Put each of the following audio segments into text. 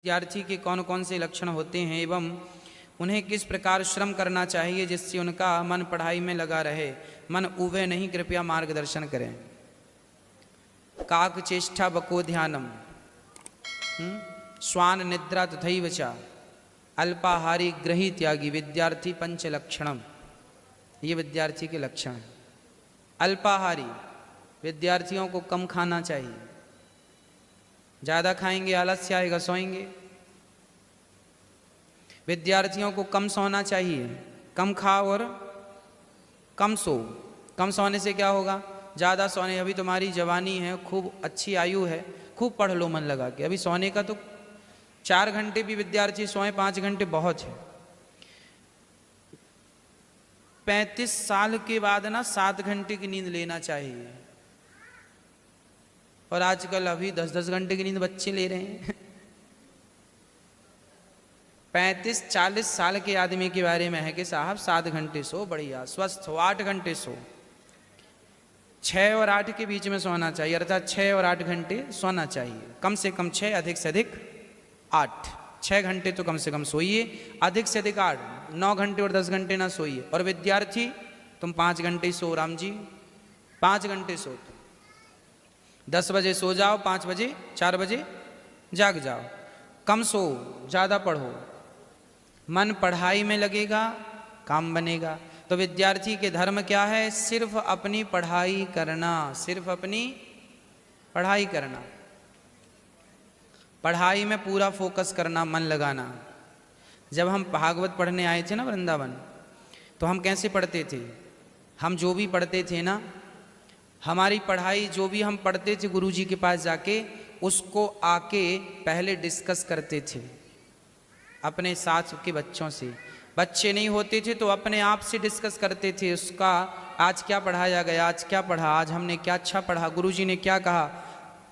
विद्यार्थी के कौन कौन से लक्षण होते हैं एवं उन्हें किस प्रकार श्रम करना चाहिए जिससे उनका मन पढ़ाई में लगा रहे, मन उबे नहीं, कृपया मार्गदर्शन करें। काक चेष्टा बको ध्यानम, श्वान निद्रा तथैव च, अल्पाहारी ग्रही त्यागी, विद्यार्थी पंच लक्षणम। ये विद्यार्थी के लक्षण हैं। अल्पाहारी, विद्यार्थियों को कम खाना चाहिए। ज़्यादा खाएंगे आलस्य आएगा, सोएंगे। विद्यार्थियों को कम सोना चाहिए, कम खाओ और कम सो। कम सोने से क्या होगा? ज़्यादा सोने, अभी तुम्हारी जवानी है, खूब अच्छी आयु है, खूब पढ़ लो मन लगा के। अभी सोने का तो 4 घंटे भी विद्यार्थी सोए, 5 घंटे बहुत है। 35 साल के बाद ना 7 घंटे की नींद लेना चाहिए, और आजकल अभी 10-10 घंटे की नींद बच्चे ले रहे हैं। 35-40 साल के आदमी के बारे में है कि साहब 7 घंटे सो, बढ़िया स्वस्थ हो, 8 घंटे सो। 6 और 8 के बीच में सोना चाहिए, अर्थात 6 और 8 घंटे सोना चाहिए। कम से कम 6, अधिक से अधिक 8। 6 घंटे तो कम से कम सोइए, अधिक से अधिक 8। 9 घंटे और 10 घंटे ना सोइए। और विद्यार्थी तुम 5 घंटे सो, राम जी 5 घंटे सो। 10 बजे सो जाओ, 5 बजे 4 बजे जाग जाओ। कम सो, ज़्यादा पढ़ो, मन पढ़ाई में लगेगा, काम बनेगा। तो विद्यार्थी के धर्म क्या है? सिर्फ अपनी पढ़ाई करना, सिर्फ अपनी पढ़ाई करना, पढ़ाई में पूरा फोकस करना, मन लगाना। जब हम भागवत पढ़ने आए थे ना वृंदावन, तो हम कैसे पढ़ते थे? हम जो भी पढ़ते थे ना, हमारी पढ़ाई जो भी हम पढ़ते थे गुरुजी के पास जाके, उसको आके पहले डिस्कस करते थे अपने साथ के बच्चों से। बच्चे नहीं होते थे तो अपने आप से डिस्कस करते थे उसका, आज क्या पढ़ाया गया, आज क्या पढ़ा, आज हमने क्या अच्छा पढ़ा, गुरुजी ने क्या कहा।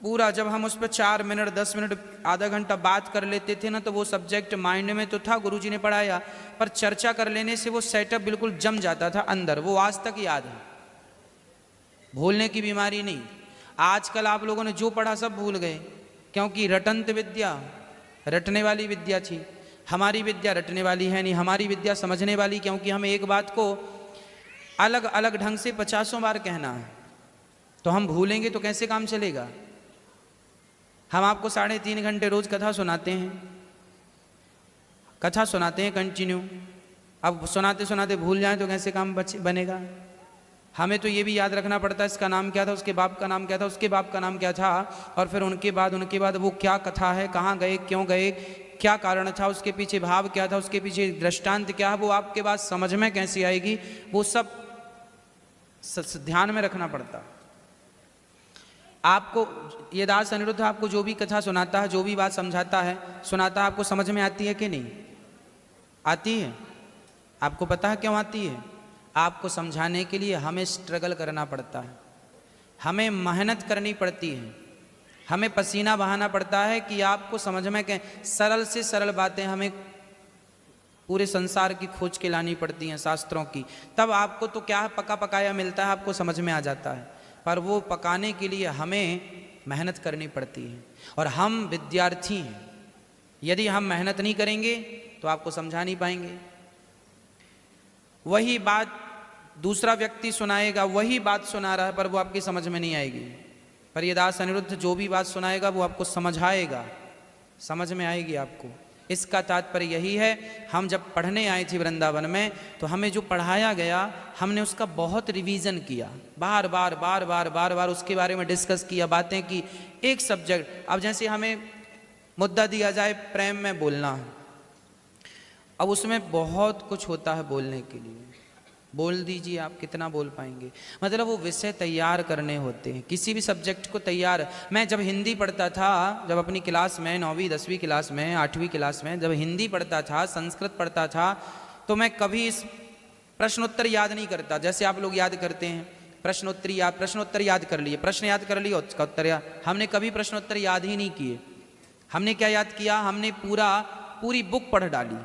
पूरा जब हम उस पर 4 मिनट 10 मिनट आधा घंटा बात कर लेते थे ना, तो वो सब्जेक्ट माइंड में तो था, गुरुजी ने पढ़ाया, पर चर्चा कर लेने से वो सेटअप बिल्कुल जम जाता था अंदर। वो आज तक याद है, भूलने की बीमारी नहीं। आजकल आप लोगों ने जो पढ़ा सब भूल गए, क्योंकि रटंत विद्या, रटने वाली विद्या थी। हमारी विद्या रटने वाली है नहीं, हमारी विद्या समझने वाली, क्योंकि हमें एक बात को अलग अलग ढंग से 50 बार कहना है। तो हम भूलेंगे तो कैसे काम चलेगा? हम आपको 3.5 घंटे रोज कथा सुनाते हैं, कथा सुनाते हैं कंटिन्यू। अब सुनाते सुनाते भूल जाएं तो कैसे काम बनेगा? हमें तो ये भी याद रखना पड़ता है, इसका नाम क्या था, उसके बाप का नाम क्या था, उसके बाप का नाम क्या था, और फिर उनके बाद वो क्या कथा है, कहाँ गए, क्यों गए, क्या कारण था, उसके पीछे भाव क्या था, उसके पीछे दृष्टांत क्या है, वो आपके बात समझ में कैसे आएगी, वो सब ध्यान में रखना पड़ता। आपको ये दास अनिरुद्ध आपको जो भी कथा सुनाता है, जो भी बात समझाता है, सुनाता है, आपको समझ में आती है कि नहीं आती है? आपको पता है क्यों आती है? आपको समझाने के लिए हमें स्ट्रगल करना पड़ता है, हमें मेहनत करनी पड़ती है, हमें पसीना बहाना पड़ता है कि आपको समझ में क्या। सरल से सरल बातें हमें पूरे संसार की खोज के लानी पड़ती हैं, शास्त्रों की, तब आपको तो क्या है, पका पकाया मिलता है, आपको समझ में आ जाता है। पर वो पकाने के लिए हमें मेहनत करनी पड़ती है, और हम विद्यार्थी हैं, यदि हम मेहनत नहीं करेंगे तो आपको समझा नहीं पाएंगे। वही बात दूसरा व्यक्ति सुनाएगा, वही बात सुना रहा है, पर वो आपकी समझ में नहीं आएगी। पर ये दास अनिरुद्ध जो भी बात सुनाएगा वो आपको समझाएगा, समझ में आएगी आपको। इसका तात्पर्य यही है, हम जब पढ़ने आए थे वृंदावन में, तो हमें जो पढ़ाया गया हमने उसका बहुत रिवीजन किया, बार बार बार बार बार बार उसके बारे में डिस्कस किया, बातें की। एक सब्जेक्ट, अब जैसे हमें मुद्दा दिया जाए प्रेम में बोलना, अब उसमें बहुत कुछ होता है बोलने के लिए। बोल दीजिए, आप कितना बोल पाएंगे? मतलब वो विषय तैयार करने होते हैं, किसी भी सब्जेक्ट को तैयार। मैं जब हिंदी पढ़ता था, जब अपनी क्लास में 9वीं 10वीं क्लास में 8वीं क्लास में जब हिंदी पढ़ता था, संस्कृत पढ़ता था, तो मैं कभी इस प्रश्नोत्तर याद नहीं करता जैसे आप लोग याद करते हैं। प्रश्नोत्तर याद कर लिए, प्रश्न याद कर लिए, उसका उत्तर याद। हमने कभी प्रश्नोत्तर याद ही नहीं किए। हमने क्या याद किया? हमने पूरी बुक पढ़ डाली,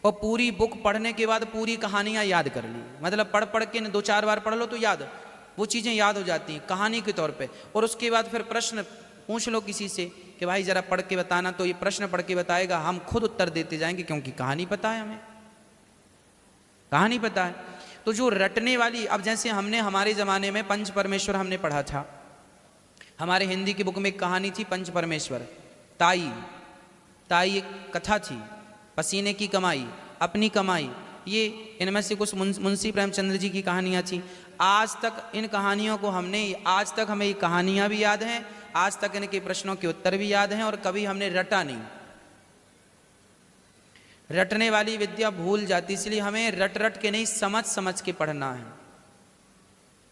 और पूरी बुक पढ़ने के बाद पूरी कहानियाँ याद कर ली। मतलब पढ़ पढ़ के 2-4 बार पढ़ लो तो याद, वो चीज़ें याद हो जाती हैं कहानी के तौर पे। और उसके बाद फिर प्रश्न पूछ लो किसी से कि भाई जरा पढ़ के बताना, तो ये प्रश्न पढ़ के बताएगा, हम खुद उत्तर देते जाएंगे, क्योंकि कहानी पता है, हमें कहानी पता है। तो जो रटने वाली, अब जैसे हमने हमारे ज़माने में पंच परमेश्वर हमने पढ़ा था, हमारे हिंदी की बुक में एक कहानी थी पंच परमेश्वर। ताई ताई एक कथा थी, पसीने की कमाई, अपनी कमाई, ये इनमें से कुछ मुंशी प्रेमचंद्र जी की कहानियाँ थी। आज तक इन कहानियों को हमने, आज तक हमें ये कहानियाँ भी याद हैं, आज तक इनके प्रश्नों के उत्तर भी याद हैं, और कभी हमने रटा नहीं। रटने वाली विद्या भूल जाती, इसलिए हमें रट रट के नहीं, समझ समझ के पढ़ना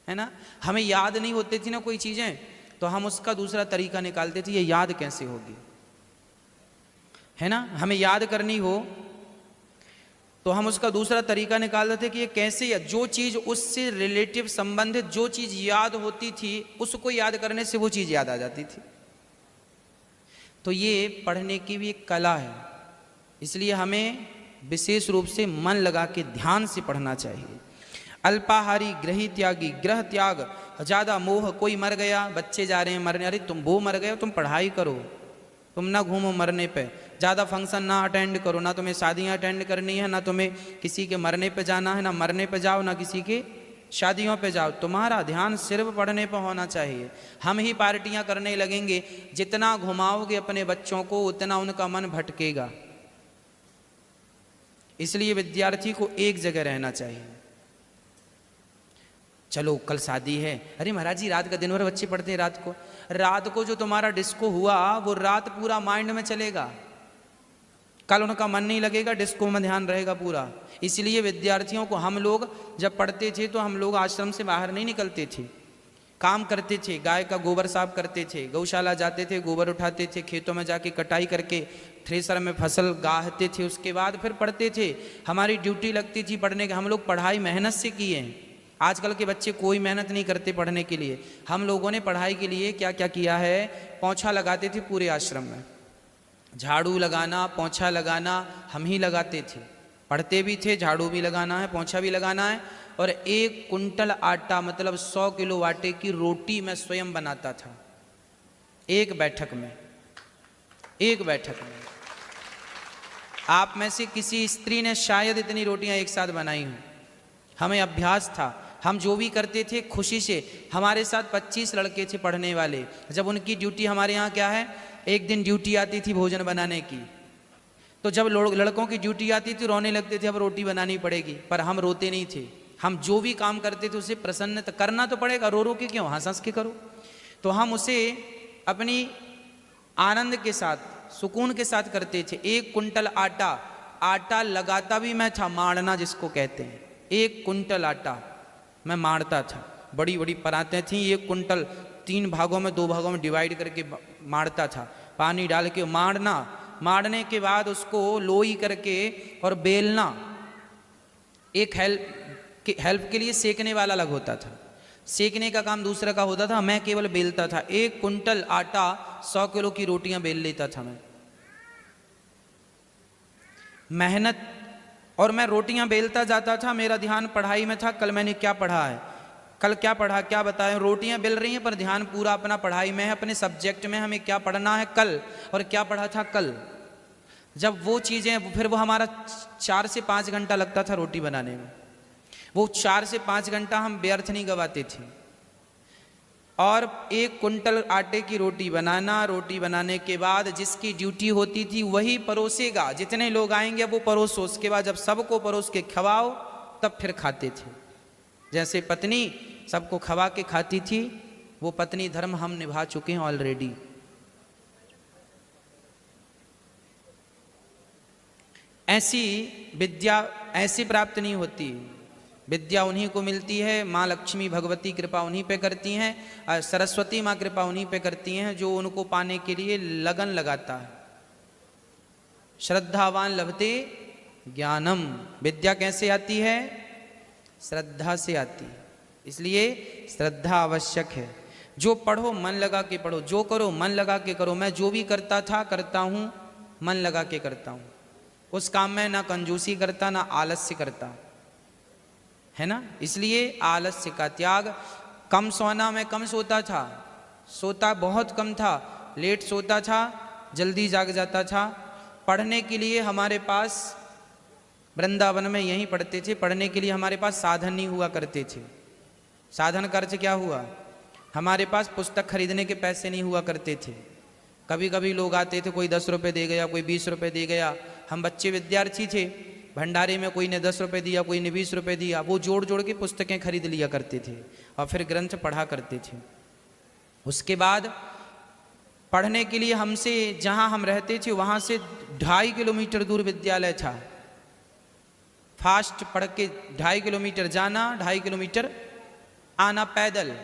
है ना। हमें याद नहीं होती थी ना कोई चीज़ें, तो हम उसका दूसरा तरीका निकालते थे, ये याद कैसे होगी, है ना। हमें याद करनी हो तो हम उसका दूसरा तरीका निकालते थे कि ये कैसे, या जो चीज़ उससे रिलेटिव संबंधित जो चीज़ याद होती थी, उसको याद करने से वो चीज़ याद आ जाती थी। तो ये पढ़ने की भी एक कला है, इसलिए हमें विशेष रूप से मन लगा के ध्यान से पढ़ना चाहिए। अल्पाहारी ग्रही त्यागी, ग्रह त्याग, ज़्यादा मोह, कोई मर गया, बच्चे जा रहे हैं मरने, अरे तुम वो मर गए, तुम पढ़ाई करो, तुम ना घूमो मरने पे। ज़्यादा फंक्शन ना अटेंड करो, ना तुम्हें शादियाँ अटेंड करनी है, ना तुम्हें किसी के मरने पे जाना है, ना मरने पे जाओ, ना किसी के शादियों पे जाओ, तुम्हारा ध्यान सिर्फ पढ़ने पर होना चाहिए। हम ही पार्टियाँ करने लगेंगे, जितना घुमाओगे अपने बच्चों को उतना उनका मन भटकेगा। इसलिए विद्यार्थी को एक जगह रहना चाहिए। चलो कल शादी है, अरे महाराज जी रात का, दिन भर बच्चे पढ़ते हैं रात को जो तुम्हारा डिस्को हुआ वो रात पूरा माइंड में चलेगा, कल उनका मन नहीं लगेगा, डिस्को में ध्यान रहेगा पूरा। इसलिए विद्यार्थियों को, हम लोग जब पढ़ते थे तो हम लोग आश्रम से बाहर नहीं निकलते थे, काम करते थे, गाय का गोबर साफ करते थे, गौशाला जाते थे, गोबर उठाते थे, खेतों में जाके कटाई करके थ्रेसर में फसल गाहते थे, उसके बाद फिर पढ़ते थे। हमारी ड्यूटी लगती थी पढ़ने की, हम लोग पढ़ाई मेहनत से किए हैं। आजकल के बच्चे कोई मेहनत नहीं करते पढ़ने के लिए। हम लोगों ने पढ़ाई के लिए क्या क्या किया है, पोंछा लगाते थे पूरे आश्रम में, झाड़ू लगाना, पोंछा लगाना हम ही लगाते थे, पढ़ते भी थे, झाड़ू भी लगाना है, पोंछा भी लगाना है। और 1 कुंटल आटा, मतलब 100 किलो आटे की रोटी मैं स्वयं बनाता था, एक बैठक में। आप में से किसी स्त्री ने शायद इतनी रोटियां एक साथ बनाई हों। हमें अभ्यास था, हम जो भी करते थे खुशी से। हमारे साथ 25 लड़के थे पढ़ने वाले। जब उनकी ड्यूटी, हमारे यहाँ क्या है, एक दिन ड्यूटी आती थी भोजन बनाने की, तो जब लड़कों की ड्यूटी आती थी रोने लगते थे, अब रोटी बनानी पड़ेगी। पर हम रोते नहीं थे, हम जो भी काम करते थे उसे प्रसन्न करना तो पड़ेगा, रो रो के क्यों, हंस हंस के करो। तो हम उसे अपनी आनंद के साथ, सुकून के साथ करते थे। 1 कुंटल आटा लगाता भी मैं था, माड़ना जिसको कहते हैं। 1 कुंटल आटा मैं मारता था, बड़ी बड़ी परातें थीं, 1 कुंटल 3 भागों में, 2 भागों में डिवाइड करके मारता था, पानी डाल के मारने के बाद उसको लोई करके और बेलना। एक हेल्प के लिए सेकने वाला अलग होता था, सेकने का काम दूसरा का होता था, मैं केवल बेलता था। 1 कुंटल आटा 100 किलो की रोटियां बेल लेता था मैं, मेहनत। और मैं रोटियां बेलता जाता था, मेरा ध्यान पढ़ाई में था। कल मैंने क्या पढ़ा है, कल क्या पढ़ा, क्या बताएं। रोटियां बेल रही हैं पर ध्यान पूरा अपना पढ़ाई में है, अपने सब्जेक्ट में, हमें क्या पढ़ना है कल, और क्या पढ़ा था कल। जब वो चीज़ें, फिर वो हमारा 4 से 5 घंटा लगता था रोटी बनाने में। वो 4 से 5 घंटा हम व्यर्थ नहीं गवाते थे। और 1 कुंटल आटे की रोटी बनाना, रोटी बनाने के बाद जिसकी ड्यूटी होती थी वही परोसेगा। जितने लोग आएंगे वो परोसो, उसके बाद जब सबको परोस के खवाओ तब फिर खाते थे। जैसे पत्नी सबको खवा के खाती थी, वो पत्नी धर्म हम निभा चुके हैं ऑलरेडी। ऐसी विद्या ऐसे प्राप्त नहीं होती, विद्या उन्हीं को मिलती है। माँ लक्ष्मी भगवती कृपा उन्हीं पे करती हैं, और सरस्वती माँ कृपा उन्हीं पे करती हैं जो उनको पाने के लिए लगन लगाता है। श्रद्धावान लभते ज्ञानम, विद्या कैसे आती है, श्रद्धा से आती है। इसलिए श्रद्धा आवश्यक है। जो पढ़ो मन लगा के पढ़ो, जो करो मन लगा के करो। मैं जो भी करता था, करता हूँ, मन लगा के करता हूँ। उस काम में ना कंजूसी करता, ना आलस्य करता, है ना। इसलिए आलस्य का त्याग। कम सोना, मैं कम सोता था, सोता बहुत कम था, लेट सोता था, जल्दी जाग जाता था। पढ़ने के लिए हमारे पास, वृंदावन में यहीं पढ़ते थे, पढ़ने के लिए हमारे पास साधन नहीं हुआ करते थे। साधन का अर्थ क्या हुआ? हमारे पास पुस्तक खरीदने के पैसे नहीं हुआ करते थे। कभी कभी लोग आते थे, कोई 10 रुपये दे गया, कोई 20 रुपये दे गया। हम बच्चे विद्यार्थी थे, भंडारे में कोई ने 10 रुपये दिया, कोई ने 20 रुपये दिया, वो जोड़ जोड़ के पुस्तकें खरीद लिया करते थे और फिर ग्रंथ पढ़ा करते थे। उसके बाद पढ़ने के लिए हमसे, जहाँ हम रहते थे वहाँ से 2.5 किलोमीटर दूर विद्यालय था। फास्ट पढ़ के 2.5 किलोमीटर जाना, 2.5 किलोमीटर आना पैदल।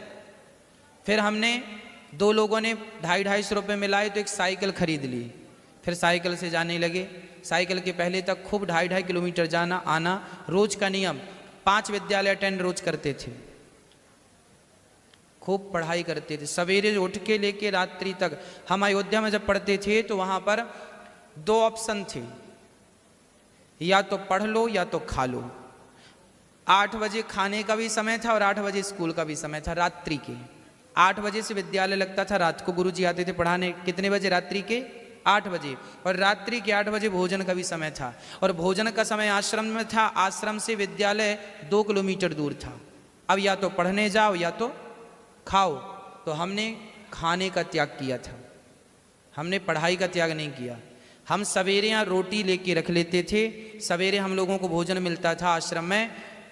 फिर हमने, 2 लोगों ने 250 रुपये मिलाए तो एक साइकिल खरीद ली। फिर साइकिल से जाने लगे। साइकिल के पहले तक खूब 2.5 किलोमीटर जाना आना, रोज का नियम। 5 विद्यालय अटेंड रोज करते थे, खूब पढ़ाई करते थे, सवेरे उठ के लेके रात्रि तक। हम अयोध्या में जब पढ़ते थे तो वहाँ पर 2 ऑप्शन थे, या तो पढ़ लो या तो खा लो। 8 बजे खाने का भी समय था और 8 बजे स्कूल का भी समय था, रात्रि के। 8 बजे से विद्यालय लगता था, रात को गुरुजी आते थे पढ़ाने। कितने बजे? रात्रि के 8 बजे। और रात्रि के 8 बजे भोजन का भी समय था। और भोजन का समय आश्रम में था, आश्रम से विद्यालय 2 किलोमीटर दूर था। अब या तो पढ़ने जाओ या तो खाओ। तो हमने खाने का त्याग किया था, हमने पढ़ाई का त्याग नहीं किया। हम सवेरे यहाँ रोटी लेके रख लेते थे। सवेरे हम लोगों को भोजन मिलता था, आश्रम में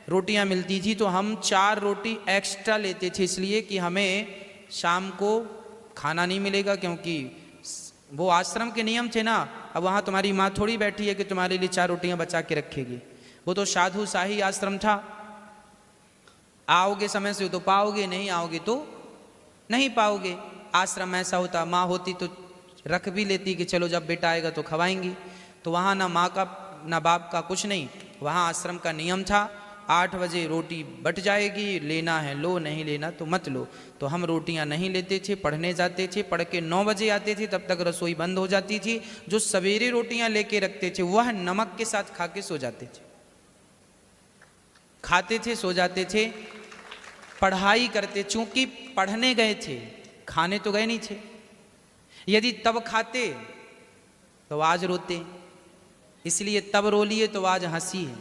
रोटियाँ मिलती थी, तो हम 4 रोटी एक्स्ट्रा लेते थे, इसलिए कि हमें शाम को खाना नहीं मिलेगा, क्योंकि वो आश्रम के नियम थे ना। अब वहाँ तुम्हारी माँ थोड़ी बैठी है कि तुम्हारे लिए 4 रोटियाँ बचा के रखेगी। वो तो साधु शाही आश्रम था। आओगे समय से तो पाओगे, नहीं आओगे तो नहीं पाओगे। आश्रम ऐसा होता, माँ होती तो रख भी लेती कि चलो जब बेटा आएगा तो खवाएंगी। तो वहाँ ना माँ का ना बाप का कुछ नहीं, वहाँ आश्रम का नियम था। 8 बजे रोटी बट जाएगी, लेना है लो, नहीं लेना तो मत लो। तो हम रोटियां नहीं लेते थे, पढ़ने जाते थे। पढ़ के 9 बजे आते थे, तब तक रसोई बंद हो जाती थी। जो सवेरे रोटियां लेके रखते थे वह नमक के साथ खा के सो जाते थे, खाते थे, सो जाते थे, पढ़ाई करते। चूंकि पढ़ने गए थे, खाने तो गए नहीं थे। यदि तब खाते तो आज रोते, इसलिए तब रो लिए तो आज हंसी है।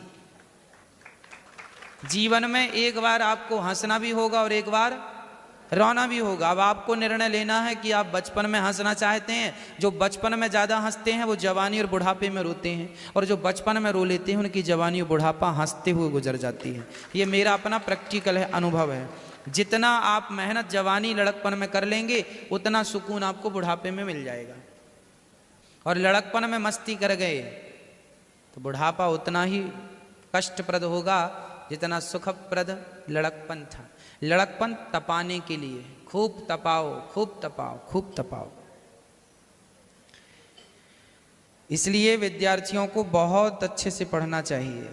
जीवन में एक बार आपको हंसना भी होगा और एक बार रोना भी होगा। अब आपको निर्णय लेना है कि आप बचपन में हंसना चाहते हैं। जो बचपन में ज़्यादा हंसते हैं वो जवानी और बुढ़ापे में रोते हैं, और जो बचपन में रो लेते हैं उनकी जवानी और बुढ़ापा हंसते हुए गुजर जाती है। ये मेरा अपना प्रैक्टिकल है, अनुभव है। जितना आप मेहनत जवानी लड़कपन में कर लेंगे उतना सुकून आपको बुढ़ापे में मिल जाएगा। और लड़कपन में मस्ती कर गए तो बुढ़ापा उतना ही कष्टप्रद होगा जितना सुखप्रद लड़कपन था। लड़कपन तपाने के लिए, खूब तपाओ, खूब तपाओ, खूब तपाओ। इसलिए विद्यार्थियों को बहुत अच्छे से पढ़ना चाहिए।